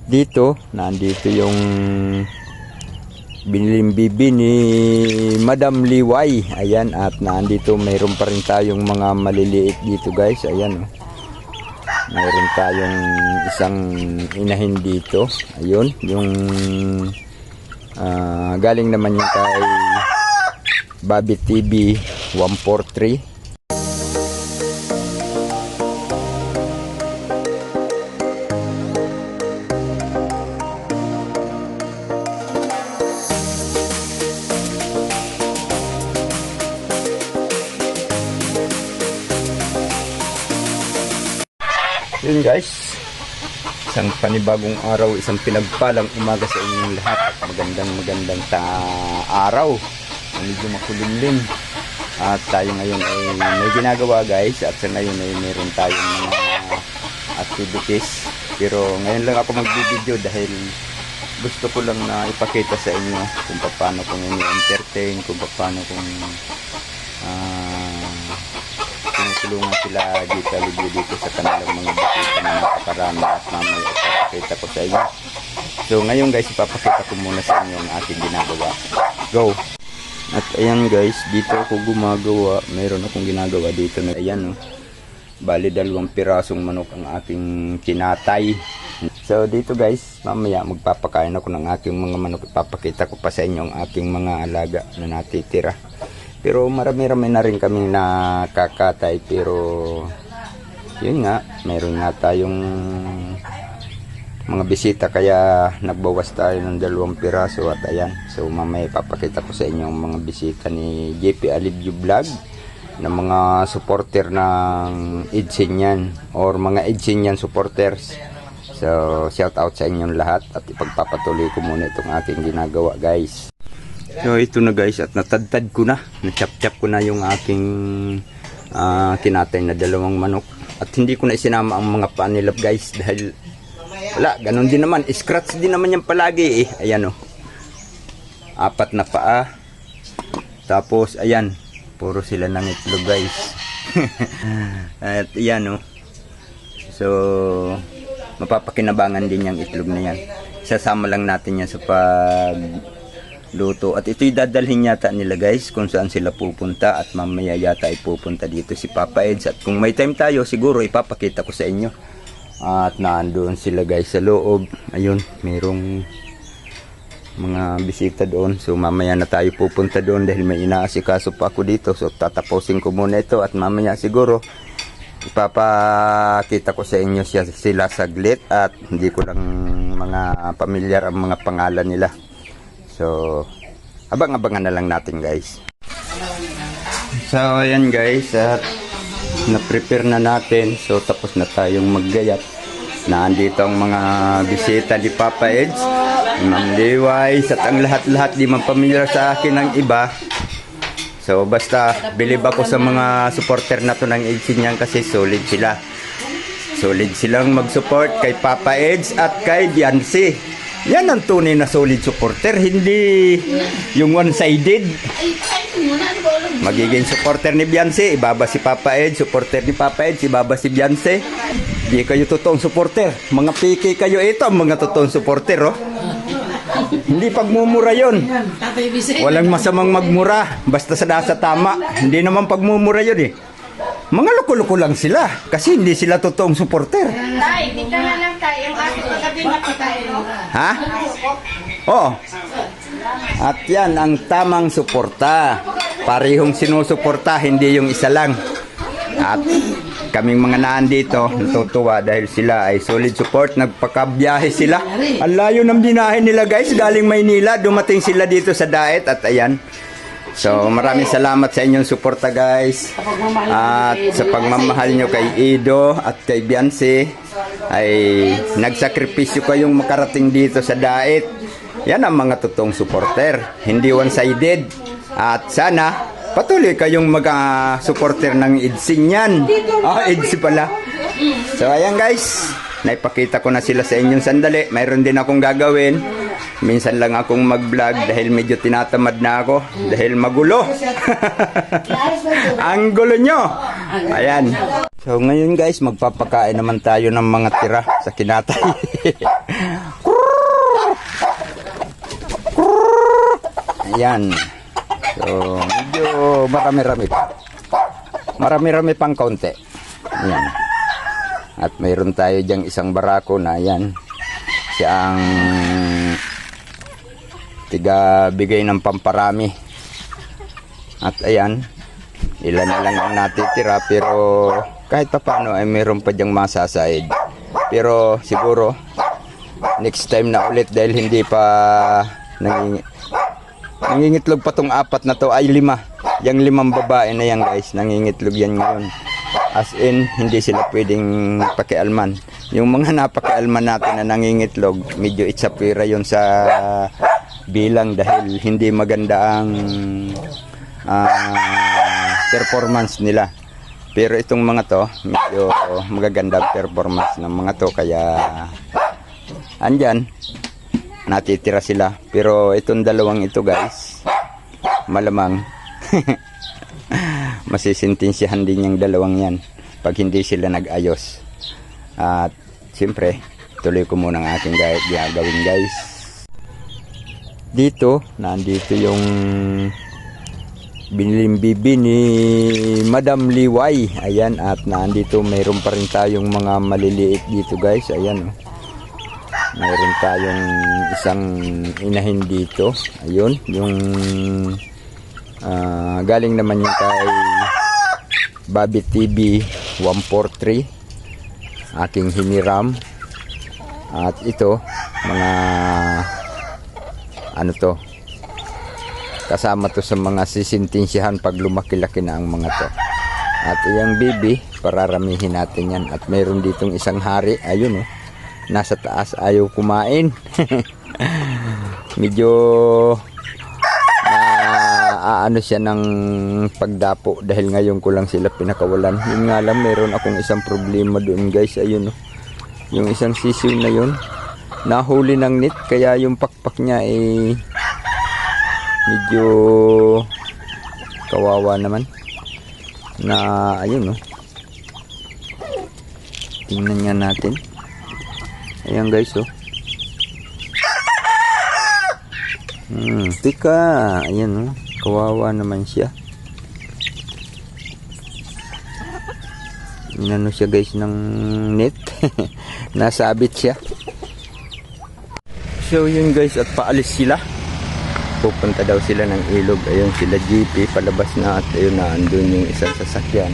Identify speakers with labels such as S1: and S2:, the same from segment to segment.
S1: dito, nandito yung biniling bibi ni Madam Liway. Ayan, at nandito mayroon pa rin tayong mga maliliit dito guys. Ayan, oh. Mayroon tayong isang inahin dito. Ayun, yung galing naman yung kay Bobby TV 143. Yun guys, isang panibagong araw, isang pinagpalang umaga sa inyong lahat at magandang araw. Medyo makulimlim at tayo ngayon ay may ginagawa guys, at sa ngayon ay meron tayong mga activities, pero ngayon lang ako magbibideo dahil gusto ko lang na ipakita sa inyo kung paano kung i-entertain, kung paano kung tinutulungan sila dito sa kanilang mga bisita na nakakarami, at mamaya ipapakita ko sa inyo. So ngayon guys, ipapakita ko muna sa inyo ang aking ginagawa. Go! At ayan guys, dito ako gumagawa. Mayroon akong ginagawa dito na ayan, oh. Bali 2 pirasong manok ang aking kinatay. So dito guys, mamaya magpapakain ako ng aking mga manok. Ipapakita ko pa sa inyo ang aking mga alaga na natitira. Pero marami-rami na rin kami nakakatay, pero yun nga, mayroon nga tayong mga bisita kaya nagbawas tayo ng 2 piraso. At ayan, so mamaya ipapakita ko sa inyo ang mga bisita ni JP Alivio Vlog na mga supporter ng Edsinyan or mga Edsinyan supporters. So shout out sa inyong lahat at ipagpapatuloy ko muna itong aking ginagawa guys. So ito na guys, at natadtad ko na, nachap-chap ko na yung aking kinatay na 2 manok. At hindi ko na isinama ang mga paa nila guys dahil wala, ganun din naman, scratch din naman yan palagi eh. Ayan, oh, 4 na paa. Tapos ayan, puro sila ng itlog guys. At ayan, oh, so mapapakinabangan din yung itlog na yan. Sasama lang natin yan sa luto. At ito'y dadalhin yata nila guys kung saan sila pupunta, at mamaya yata ay pupunta dito si Papa Eds, at kung may time tayo siguro ipapakita ko sa inyo. At nandoon sila guys sa loob. Ayun, mayroong mga bisita doon, so mamaya na tayo pupunta doon dahil may inaasikaso pa ako dito. So tatapusin ko muna ito at mamaya siguro ipapakita ko sa inyo sila saglit, at hindi ko lang mga pamilyar ang mga pangalan nila. So, abang-abangan na lang natin guys. So, ayan guys, at na-prepare na natin. So, tapos na tayong maggayat. Nandito ang mga bisita ni Papa Eds, Ma'am Liway, at ang lahat-lahat di man pamilyar sa akin ng iba. So, basta bilib ako sa mga supporter na to ng Edsinyan kasi solid sila. Solid silang mag-support kay Papa Eds at kay Biancy. Yan ang tunay na solid supporter, hindi yung one-sided. Magiging supporter ni Biancy, ibaba si Papa Ed. Supporter ni Papa Ed, ibaba si Biancy. Hindi kayo totoong supporter. Mga piki kayo, ito ang mga totoong supporter, oh. Hindi pagmumura yon. Walang masamang magmura, basta sa nasa tama. Hindi naman pagmumura yon eh. Mga loko-loko lang sila kasi hindi sila totoong supporter.
S2: Tay, dito na lang tayo. Yung ating pagkabi na tayo.
S1: Ha? Oo. At yan ang tamang suporta. Parehong sinusuporta, hindi yung isa lang. At kaming mga naandito, natutuwa dahil sila ay solid support. Nagpakabiyahe sila. Ang layo ng binahe nila guys, galing Maynila. Dumating sila dito sa Daet at ayan. So maraming salamat sa inyong suporta guys, at sa pagmamahal nyo kay Ido at kay Biancy ay nagsakripisyo kayong makarating dito sa Daet. Yan ang mga totoong supporter, hindi one-sided. At sana patuloy kayong mag-supporter ng Edsinyan. Edsi pala. So ayan guys, naipakita ko na sila sa inyong sandali. Mayroon din akong gagawin. Minsan lang akong mag-vlog dahil medyo tinatamad na ako. Dahil magulo. Ang gulo nyo. Ayan. So ngayon guys, magpapakain naman tayo ng mga tira sa kinatay. Ayan. So medyo marami-rami pa. Marami-rami pang kaunti. Ayan. At mayroon tayo diyang isang barako na ayan. Siya ang tiga bigay ng pamparami. At ayan, ilan na lang ang natitira pero kahit pa paano ay mayroon pa diyang masasaid. Pero siguro next time na ulit dahil hindi pa nangingitlog pa tong 4 na to ay 5. Yang 5 babae na yan guys, nangingitlog yan ngayon. As in, hindi sila pwedeng pakialman. Yung mga napakialman natin na nangingitlog, medyo itsapwira yun sa bilang dahil hindi maganda ang performance nila. Pero itong mga to, medyo magaganda ang performance ng mga to. Kaya, andyan, natitira sila. Pero itong dalawang ito guys, malamang, masisintensyahan din yung dalawang yan pag hindi sila nag-ayos. At, siyempre, tuloy ko muna ang aking gagawin guys. Dito, nandito yung biniling bibi ni Madam Liway. Ayan, at nandito mayroon pa rin tayong mga maliliit dito guys. Ayan, oh. Mayroon tayong isang inahin dito. Ayun, yung galing naman yung kay Bobby TV 143. Aking hiniram. At ito, mga ano to, kasama to sa mga sisintensyahan pag lumaki-laki na ang mga to. At yung bibi, pararamihin natin yan. At mayroon ditong isang hari, ayun oh, nasa taas, ayaw kumain. Medyo ano siya ng pagdapo dahil ngayon ko lang sila pinakawalan. Yun nga lang, mayroon akong isang problema doon guys, ayun oh, yung isang sisiw na yun nahuli ng net, kaya yung pakpak niya ay medyo kawawa naman na ayun oh. Tingnan nga natin. Ayan guys oh. Tika, ayan oh. Kawawa naman siya. Inano siya guys ng net. Nasabit siya. So yun guys, at paalis sila. Pupunta daw sila ng ilog. Ayun sila GP, palabas na. At ayun na, andun yung isang sasakyan.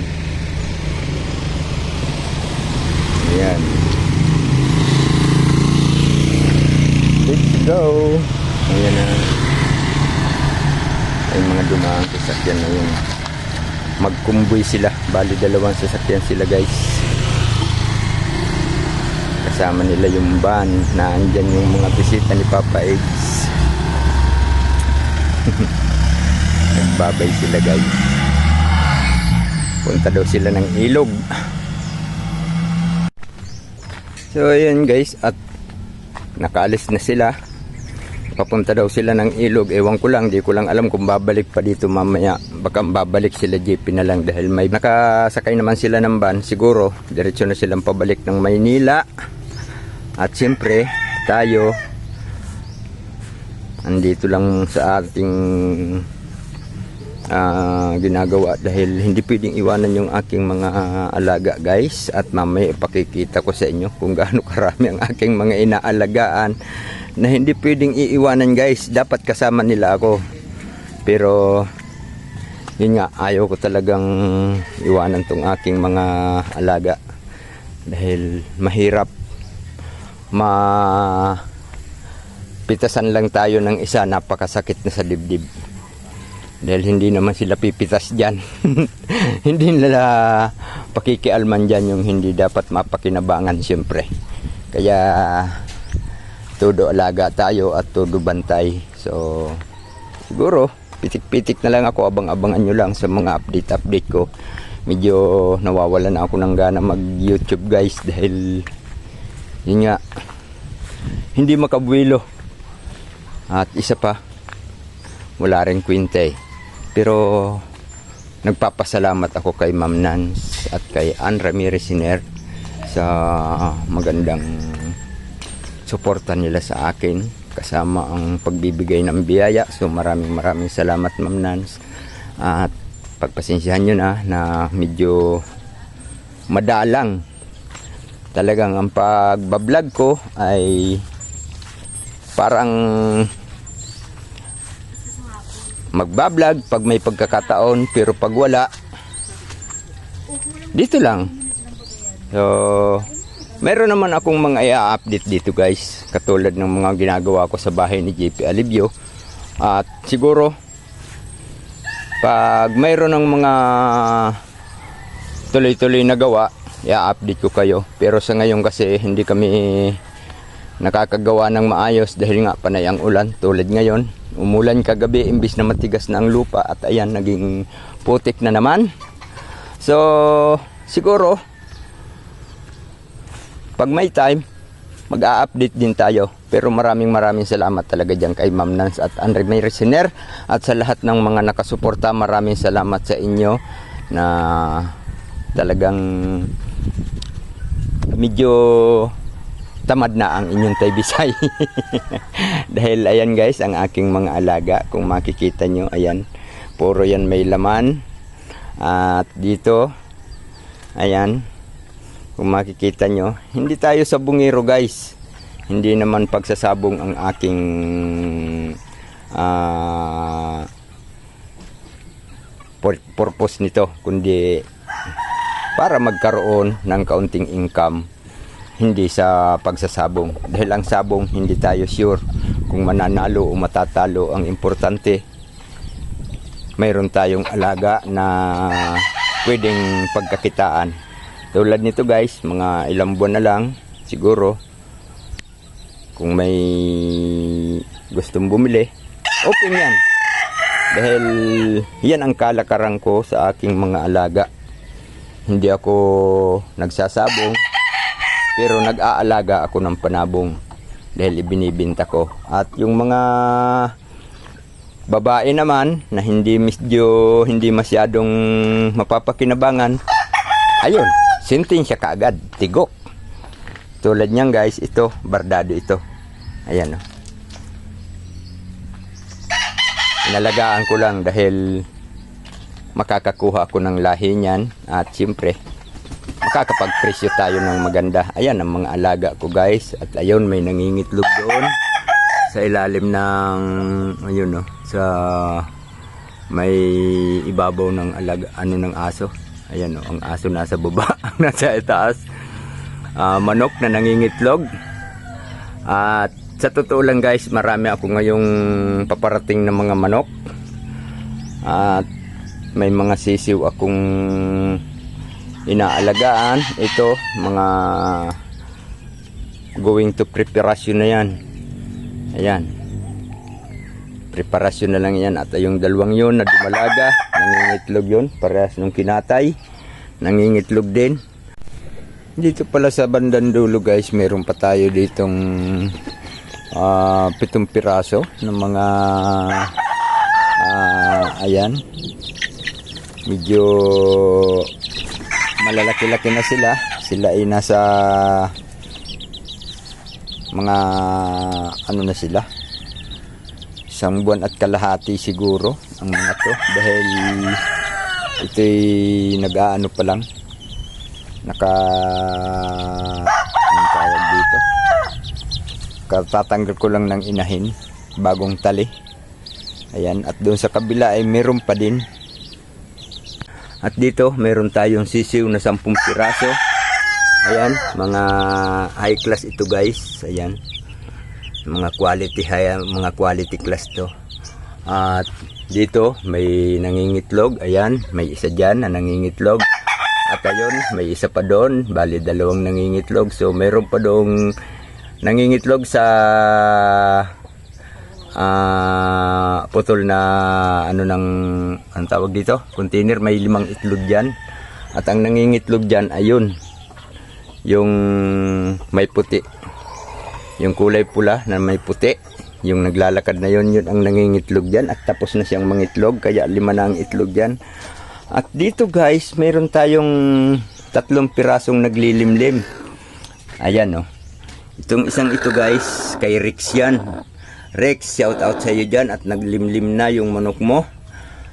S1: Ayan. Let's go. Ayan na. Ay mga dumaang sasakyan na yun. Magkumboy sila. Bali 2 sasakyan sila guys. Kasama nila yung van na andyan yung mga bisita ni Papa Eggs. Nagbabay sila guys. Punta daw sila ng ilog. So ayan guys, at nakaalis na sila. Papunta daw sila ng ilog. Ewan ko lang, di ko lang alam kung babalik pa dito mamaya. Baka babalik sila JP na lang dahil may nakasakay naman sila ng van. Siguro diretso na silang pabalik ng Maynila. At siyempre tayo andito lang sa ating ginagawa dahil hindi pwedeng iwanan yung aking mga alaga guys. At mamaya ipakikita ko sa inyo kung gaano karami ang aking mga inaalagaan na hindi pwedeng iiwanan guys. Dapat kasama nila ako, pero yun nga, ayaw ko talagang iwanan tong aking mga alaga dahil mahirap pitasan lang tayo ng isa, napakasakit na sa dibdib dahil hindi naman sila pipitas dyan. Hindi nila pakikialman dyan yung hindi dapat mapakinabangan siyempre. Kaya todo alaga tayo at todo bantay. So siguro pitik-pitik na lang ako, abang-abangan nyo lang sa mga update ko. Medyo nawawalan na ako ng gana mag YouTube guys dahil yun nga, hindi makabuelo. At isa pa, wala rin kwinte. Pero nagpapasalamat ako kay Ma'am Nance at kay Ann Ramirez Siner sa magandang suporta nila sa akin kasama ang pagbibigay ng biyaya. So maraming salamat Ma'am Nance, at pagpasensyahan nyo na medyo madalang. Talagang ang pagbablog ko ay parang magbablog pag may pagkakataon, pero pag wala, dito lang. So meron naman akong mga i-update dito guys, katulad ng mga ginagawa ko sa bahay ni JP Alibio. At siguro pag mayroon ng mga tuloy-tuloy na gawa, i-update ko kayo. Pero sa ngayon kasi hindi kami nakakagawa ng maayos dahil nga panay ang ulan. Tulad ngayon, umulan kagabi imbis na matigas na ang lupa, at ayan, naging putik na naman. So siguro pag may time, mag-a-update din tayo. Pero maraming salamat talaga dyan kay Ma'am Nance at Ann Ramirez Siner, at sa lahat ng mga nakasuporta. Maraming salamat sa inyo na talagang medyo tamad na ang inyong Taybisay. Dahil ayan guys, ang aking mga alaga, kung makikita nyo, ayan, puro yan may laman. At dito, ayan, kung makikita nyo, hindi tayo sabungero guys. Hindi naman pagsasabong ang aking purpose nito, kundi para magkaroon ng kaunting income, hindi sa pagsasabong. Dahil ang sabong, hindi tayo sure kung mananalo o matatalo. Ang importante, mayroon tayong alaga na pwedeng pagkakitaan. Tulad nito guys, mga ilang buwan na lang siguro, kung may gustong bumili, open yan. Dahil yan ang kalakaran ko sa aking mga alaga. Hindi ako nagsasabong, pero nag-aalaga ako ng panabong dahil ibinibinta ko. At yung mga babae naman na hindi masyadong mapapakinabangan, ayun, sentensya kaagad, tigok. Tulad niyan guys, ito, bardado ito. Ayan o. Inalagaan ko lang dahil makakakuha ako ng lahi niyan, at siyempre makakapagpresyo tayo ng maganda. Ayan ang mga alaga ko guys, at ayun, may nangingitlog doon sa ilalim ng ayun, sa may ibabaw ng alaga, ng aso. Ayan ang aso nasa baba, nasa itaas. Manok na nangingitlog. At sa totoo lang guys, marami ako ngayong paparating na mga manok. At may mga sisiw akong inaalagaan. Ito, mga going to preparation na yan. Ayan, preparasyon na lang yan. At yung dalawang yun na dumalaga, nangingitlog yun, parehas nung kinatay, nangingitlog din. Dito pala sa bandang dulo guys, meron pa tayo ditong 7 piraso ng mga ayan, medyo malalaki-laki na sila. Sila ay nasa mga ano na sila, 1 buwan at kalahati siguro ang mga to, dahil ito'y nag-aano pa lang, anong tawag dito, katatanggal ko lang ng inahin, bagong tali. Ayan, at doon sa kabila ay meron pa din. At dito meron tayong sisiw na 10 piraso. Ayan, mga high class ito guys. Ayan, mga quality class to. At dito may nangingitlog. Ayan, may isa dyan na nangingitlog. At ayun, may isa pa doon, bali 2 nangingitlog. So meron pa doong nangingitlog sa putol na anong tawag dito, container. May 5 itlog dyan. At ang nangingitlog dyan, ayun, yung may puti, yung kulay pula na may puti, yung naglalakad na yun ang nangingitlog dyan. At tapos na siyang mangitlog, kaya 5 na ang itlog dyan. At dito guys, meron tayong 3 pirasong naglilimlim. Ayan, oh. Itong isang ito guys, kay Rex yan. Rex, shout out sa iyo dyan at naglimlim na yung manok mo.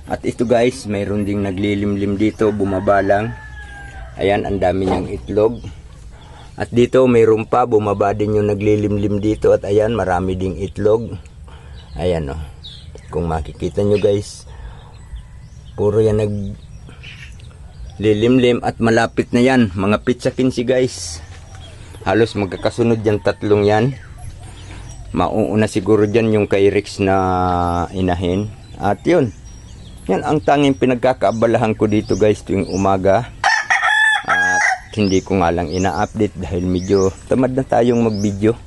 S1: At ito guys, mayroon ding naglilimlim dito, bumaba lang. Ayan, ang dami niyang itlog. At dito, mayroon pa, bumaba din yung naglilimlim dito. At ayan, marami ding itlog. Ayan, oh. Kung makikita nyo guys, puro yan naglilimlim at malapit na yan. Mga pizza 15 guys. Halos magkakasunod yan, 3 yan. Mauuna siguro dyan yung kay Rex na inahin. At yun, yan ang tanging pinagkakaabalahan ko dito guys tuwing umaga. At hindi ko nga lang ina-update dahil medyo tamad na tayong mag-video.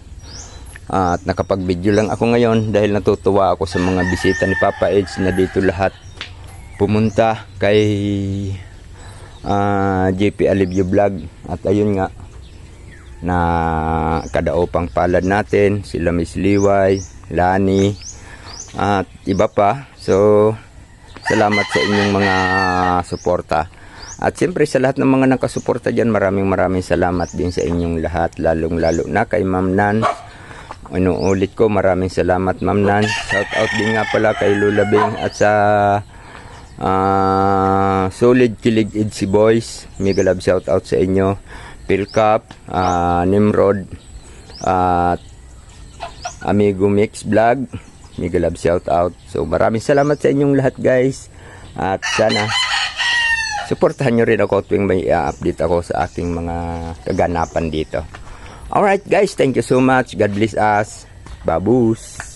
S1: At nakapag-video lang ako ngayon dahil natutuwa ako sa mga bisita ni Papa Edge na dito lahat pumunta kay JP Alivio Vlog. At ayun nga, na kadaupang palad natin sila Miss Liway, Lani at iba pa. So salamat sa inyong mga suporta. At siyempre sa lahat ng mga nakasuporta dyan, maraming salamat din sa inyong lahat, lalong lalo na kay Ma'am Nan. Inuulit ko, maraming salamat Ma'am Nan. Shout out din nga pala kay Lula Bing at sa Solid Kilig Idsi Boys. Mega love shout out sa inyo. Pilcap, Nimrod, at Amigo Mix Vlog, mega love shout out. So maraming salamat sa inyong lahat guys. At sana suportahan nyo rin ako tuwing may i-update ako sa aking mga kaganapan dito. Alright guys, thank you so much. God bless us. Babus.